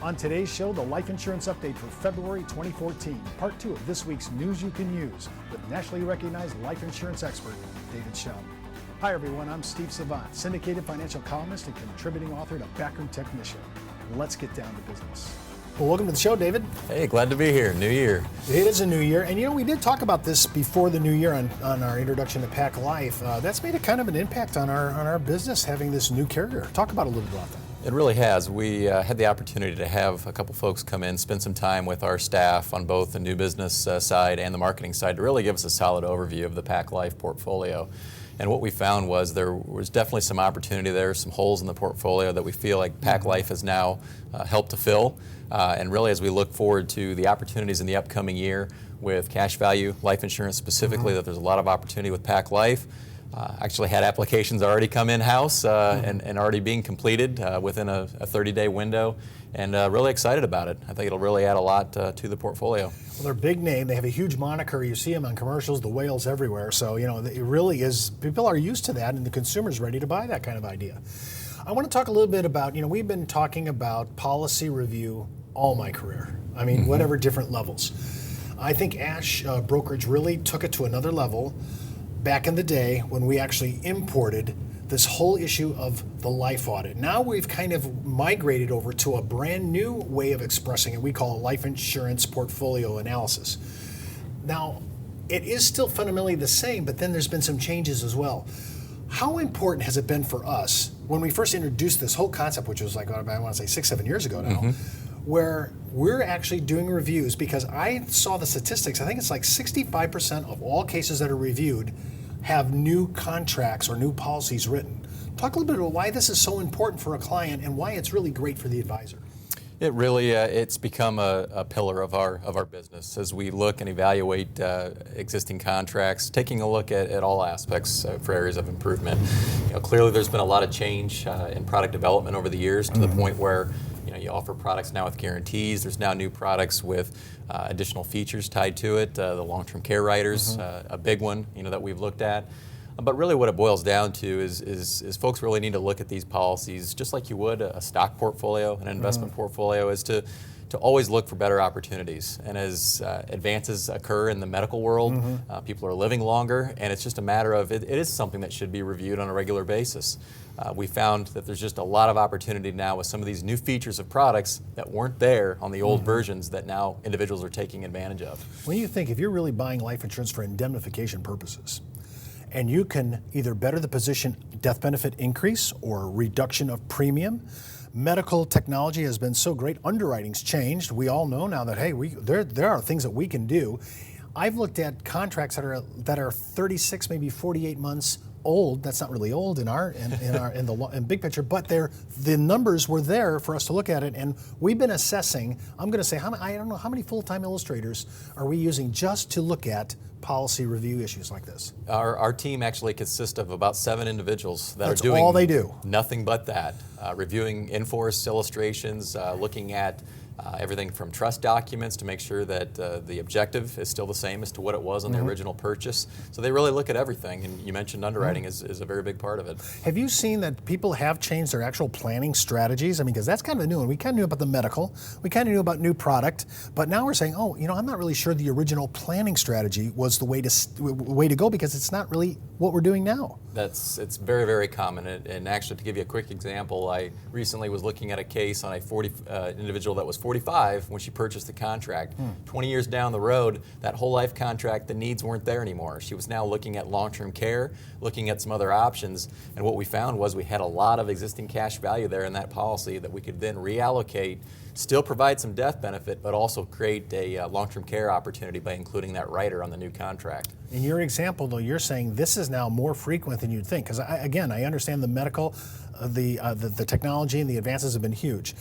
On today's show, the life insurance update for February 2014, part 2 of this week's News You Can Use with nationally recognized life insurance expert David Shum. Hi everyone, I'm Steve Savant, syndicated financial columnist and contributing author to Backroom Technician. Let's get down to business. Well, welcome to the show, David. Hey, glad to be here. New year. It is a new year, and you know, we did talk about this before the new year on our introduction to Pac Life. That's made a kind of an impact on our business, having this new carrier. Talk about a little bit about that. It really has. We had the opportunity to have a couple folks come in, spend some time with our staff on both the new business side and the marketing side to really give us a solid overview of the Pac Life portfolio. And what we found was there was definitely some opportunity there, some holes in the portfolio that we feel like Pac Life has now helped to fill. And really, as we look forward to the opportunities in the upcoming year with cash value life insurance specifically, that there's a lot of opportunity with Pac Life. Actually had applications already come in-house and already being completed within a 30-day window, and really excited about it. I think it'll really add a lot to the portfolio. Well, they're a big name. They have a huge moniker. You see them on commercials, the whales everywhere. So, you know, it really is, people are used to that, and the consumer's ready to buy that kind of idea. I want to talk a little bit about, you know, we've been talking about policy review all my career. I mean, whatever different levels. I think Ash Brokerage really took it to another level back in the day when we actually imported this whole issue of the life audit. Now we've kind of migrated over to a brand new way of expressing it. We call it life insurance portfolio analysis. Now, it is still fundamentally the same, but then there's been some changes as well. How important has it been for us when we first introduced this whole concept, which was like, I want to say 6-7 years ago now, where we're actually doing reviews? Because I saw the statistics, I think it's like 65% of all cases that are reviewed have new contracts or new policies written. Talk a little bit about why this is so important for a client and why it's really great for the advisor. It really, it's become a pillar of our business as we look and evaluate existing contracts, taking a look at all aspects for areas of improvement. You know, clearly there's been a lot of change in product development over the years to the point where you offer products now with guarantees. There's now new products with additional features tied to it. The long-term care riders, a big one, that we've looked at. But really, what it boils down to is folks really need to look at these policies just like you would a stock portfolio, an investment portfolio, is to always look for better opportunities. And as advances occur in the medical world, people are living longer, and it's just a matter of it is something that should be reviewed on a regular basis. We found that there's just a lot of opportunity now with some of these new features of products that weren't there on the old versions that now individuals are taking advantage of. When you think, if you're really buying life insurance for indemnification purposes, and you can either better the position death benefit increase or reduction of premium, medical technology has been so great, underwriting's changed. We all know now that, hey, there are things that we can do. I've looked at contracts that are 36, maybe 48 months old. That's not really old in the big picture, but the numbers were there for us to look at it, and we've been assessing. I'm going to say, I don't know how many full-time illustrators are we using just to look at policy review issues like this. Our team actually consists of about 7 individuals that That's are doing all they do. Nothing but that, reviewing in-force illustrations, looking at everything from trust documents to make sure that the objective is still the same as to what it was on the original purchase. So they really look at everything, and you mentioned underwriting is a very big part of it. Have you seen that people have changed their actual planning strategies? I mean, because that's kind of a new one. We kind of knew about the medical, we kind of knew about new product, but now we're saying, I'm not really sure the original planning strategy was the way to go, because it's not really what we're doing now. It's very, very common, and actually, to give you a quick example, I recently was looking at a case on a individual that was 45 when she purchased the contract. 20 years down the road, that whole life contract, the needs weren't there anymore. She was now looking at long-term care, looking at some other options, and what we found was we had a lot of existing cash value there in that policy that we could then reallocate, still provide some death benefit, but also create a long-term care opportunity by including that rider on the new contract. In your example, though, you're saying this is now more frequent than you'd think, because I understand the medical, the technology and the advances have been huge.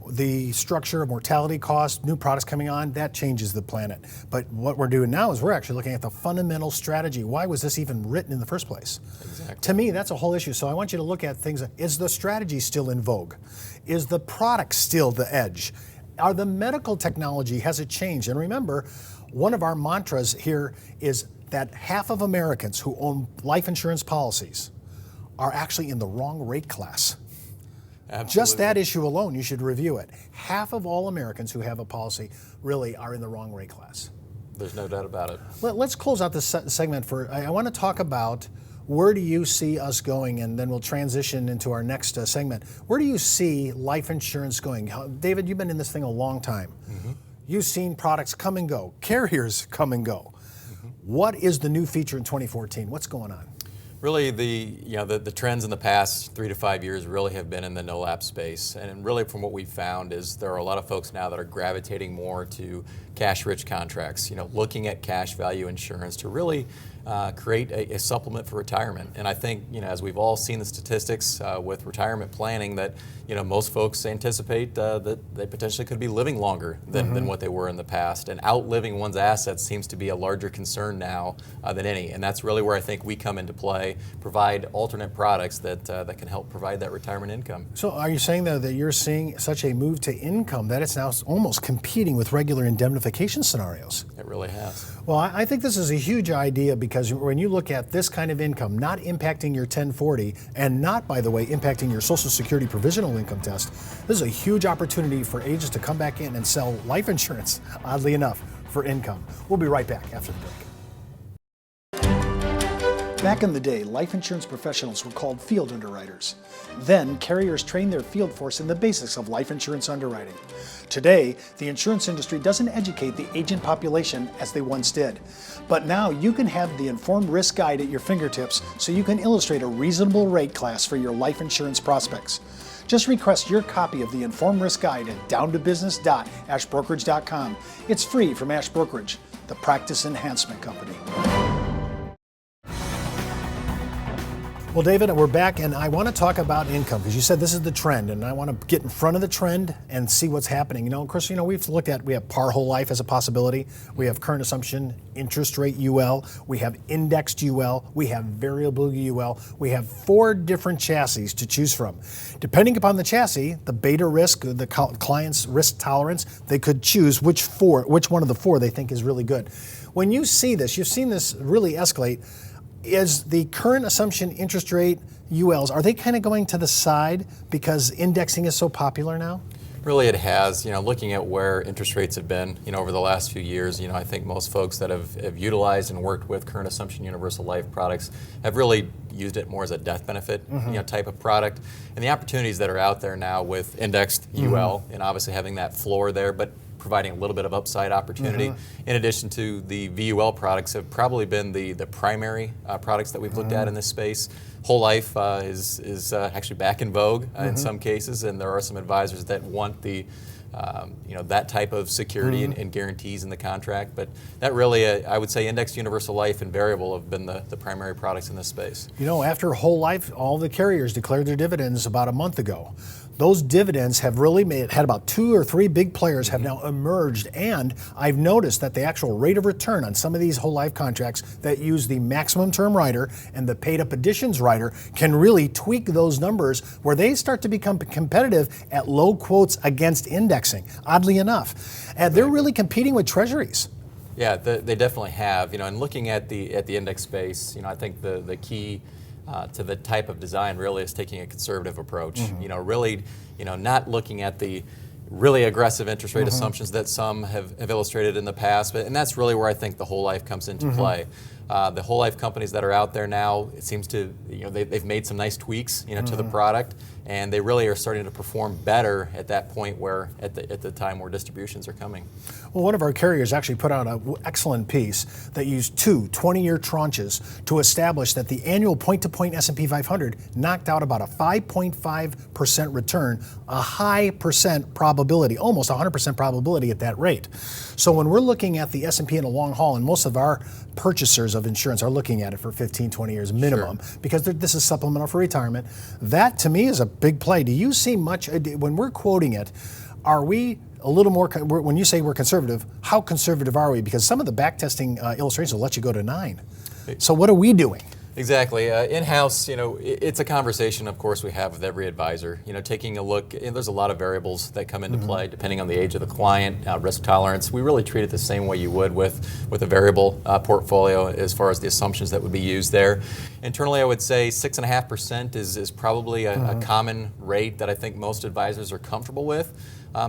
The structure of mortality costs, new products coming on, that changes the planet. But what we're doing now is we're actually looking at the fundamental strategy. Why was this even written in the first place? Exactly. To me, that's a whole issue. So I want you to look at things. Is the strategy still in vogue? Is the product still the edge? Are the medical technology, has it changed? And remember, one of our mantras here is that half of Americans who own life insurance policies are actually in the wrong rate class. Just that issue alone, you should review it. Half of all Americans who have a policy really are in the wrong rate class. There's no doubt about it. Let's close out this segment I want to talk about where do you see us going, and then we'll transition into our next segment. Where do you see life insurance going? David, you've been in this thing a long time. You've seen products come and go, carriers come and go. What is the new feature in 2014? What's going on? Really, the trends in the past 3 to 5 years really have been in the no-lapse space. And really from what we've found is there are a lot of folks now that are gravitating more to cash-rich contracts, looking at cash value insurance to really create a supplement for retirement. And I think, as we've all seen the statistics with retirement planning that, most folks anticipate that they potentially could be living longer than what they were in the past. And outliving one's assets seems to be a larger concern now than any. And that's really where I think we come into play, provide alternate products that can help provide that retirement income. So are you saying, though, that you're seeing such a move to income that it's now almost competing with regular indemnification scenarios? It really has. Well, I think this is a huge idea because when you look at this kind of income, not impacting your 1040 and not, by the way, impacting your Social Security provisional income test, this is a huge opportunity for agents to come back in and sell life insurance, oddly enough, for income. We'll be right back after the break. Back in the day, life insurance professionals were called field underwriters. Then, carriers trained their field force in the basics of life insurance underwriting. Today, the insurance industry doesn't educate the agent population as they once did. But now you can have the Informed Risk Guide at your fingertips so you can illustrate a reasonable rate class for your life insurance prospects. Just request your copy of the Informed Risk Guide at downtobusiness.ashbrokerage.com. It's free from Ash Brokerage, the practice enhancement company. Well, David, we're back, and I want to talk about income because you said this is the trend, and I want to get in front of the trend and see what's happening. Of course, we have par whole life as a possibility. We have current assumption interest rate UL. We have indexed UL. We have variable UL. We have 4 different chassis to choose from. Depending upon the chassis, the beta risk, the client's risk tolerance, they could choose which one of the 4 they think is really good. When you see this, you've seen this really escalate. Is the current assumption interest rate ULs, are they kind of going to the side because indexing is so popular now? Really it has. Looking at where interest rates have been, over the last few years, I think most folks that have utilized and worked with current assumption universal life products have really used it more as a death benefit type of product. And the opportunities that are out there now with indexed UL and obviously having that floor there, but providing a little bit of upside opportunity, in addition to the VUL products, have probably been the primary products that we've looked at in this space. Whole life is actually back in vogue in some cases, and there are some advisors that want the that type of security and guarantees in the contract. But that really, I would say, indexed universal life and variable have been the primary products in this space. After whole life, all the carriers declared their dividends about a month ago. Those dividends have really had about 2 or 3 big players have now emerged, and I've noticed that the actual rate of return on some of these whole life contracts that use the maximum term rider and the paid up additions rider can really tweak those numbers where they start to become competitive at low quotes against indexing, oddly enough. And they're really competing with treasuries. Yeah, they definitely have. And looking at the index space, I think the key to the type of design really is taking a conservative approach. Really, not looking at the really aggressive interest rate assumptions that some have illustrated in the past, and that's really where I think the whole life comes into play. The whole life companies that are out there now, it seems to, they've made some nice tweaks, to the product, and they really are starting to perform better at that point where, at the time where distributions are coming. Well, one of our carriers actually put out an excellent piece that used 2 20-year tranches to establish that the annual point-to-point S&P 500 knocked out about a 5.5% return, a high percent probability, almost 100% probability at that rate. So when we're looking at the S&P in a long haul, and most of our purchasers of insurance are looking at it for 15, 20 years minimum, because this is supplemental for retirement, that to me is a big play. Do you see much, when we're quoting it, are we a little more, when you say we're conservative, how conservative are we? Because some of the back testing illustrations will let you go to 9. So what are we doing? Exactly. In-house, it's a conversation, of course, we have with every advisor. Taking a look, and there's a lot of variables that come into play depending on the age of the client, risk tolerance. We really treat it the same way you would with a variable portfolio as far as the assumptions that would be used there. Internally, I would say 6.5% is probably a common rate that I think most advisors are comfortable with.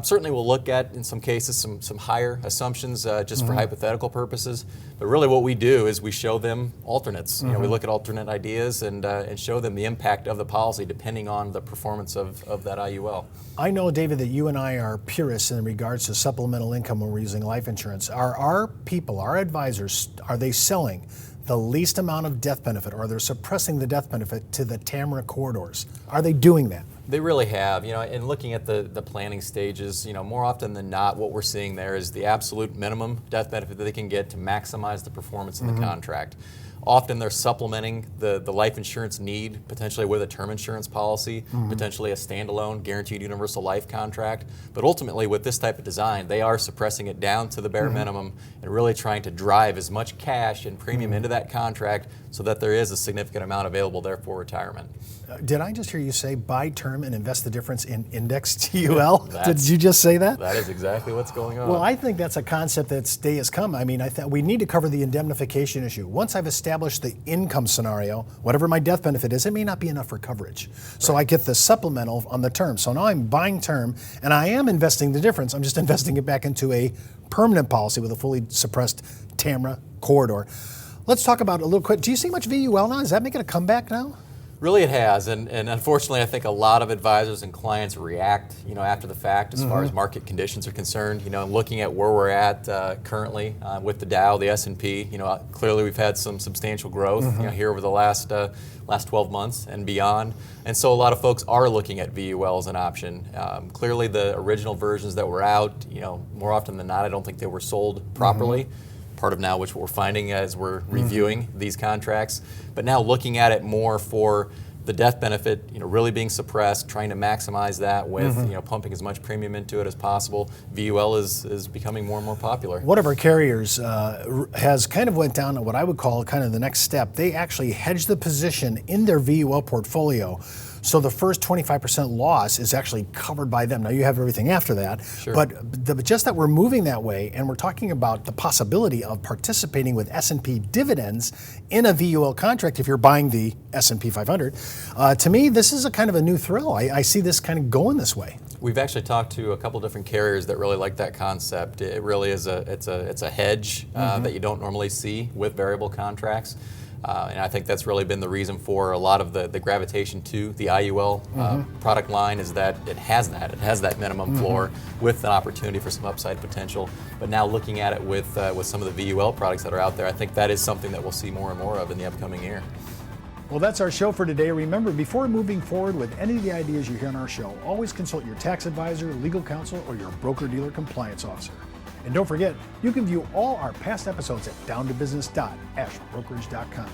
Certainly we'll look at, in some cases, some higher assumptions just for hypothetical purposes. But really what we do is we show them alternates. We look at alternate ideas and show them the impact of the policy depending on the performance of that IUL. I know, David, that you and I are purists in regards to supplemental income when we're using life insurance. Are our people, our advisors, are they selling the least amount of death benefit, or they're suppressing the death benefit to the TAMRA corridors? Are they doing that? They really have. In looking at the planning stages, more often than not, what we're seeing there is the absolute minimum death benefit that they can get to maximize the performance of the contract. Often they're supplementing the life insurance need, potentially with a term insurance policy, potentially a standalone guaranteed universal life contract. But ultimately, with this type of design, they are suppressing it down to the bare minimum and really trying to drive as much cash and premium into that contract so that there is a significant amount available there for retirement. Did I just hear you say buy term and invest the difference in indexed UL? Did you just say that? That is exactly what's going on. Well, I think that's a concept that's day has come. I mean, we need to cover the indemnification issue. Once I've established the income scenario, whatever my death benefit is, it may not be enough for coverage. So I get the supplemental on the term. So now I'm buying term and I am investing the difference. I'm just investing it back into a permanent policy with a fully suppressed TAMRA corridor. Let's talk about it a little quick. Do you see much VUL now? Is that making a comeback now? Really it has, and unfortunately I think a lot of advisors and clients react, after the fact as far as market conditions are concerned. And looking at where we're at currently with the Dow, the S&P, clearly we've had some substantial growth here over the last 12 months and beyond. And so a lot of folks are looking at VUL as an option. Clearly the original versions that were out, more often than not, I don't think they were sold properly. Part of now which we're finding as we're reviewing these contracts, but now looking at it more for the death benefit, really being suppressed, trying to maximize that with pumping as much premium into it as possible. VUL is becoming more and more popular. One of our carriers has kind of went down to what I would call kind of the next step. They actually hedge the position in their VUL portfolio. So the first 25% loss is actually covered by them. Now you have everything after that, but just that we're moving that way, and we're talking about the possibility of participating with S&P dividends in a VUL contract if you're buying the S&P 500. To me, this is a kind of a new thrill. I see this kind of going this way. We've actually talked to a couple different carriers that really like that concept. It really is it's a hedge that you don't normally see with variable contracts. And I think that's really been the reason for a lot of the gravitation to the IUL product line is that it has that minimum floor with an opportunity for some upside potential. But now looking at it with some of the VUL products that are out there, I think that is something that we'll see more and more of in the upcoming year. Well, that's our show for today. Remember, before moving forward with any of the ideas you hear on our show, always consult your tax advisor, legal counsel, or your broker-dealer compliance officer. And don't forget, you can view all our past episodes at downtobusiness.ashbrokerage.com.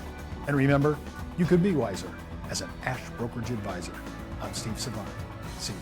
And remember, you could be wiser as an Ash Brokerage advisor. I'm Steve Savant. See you.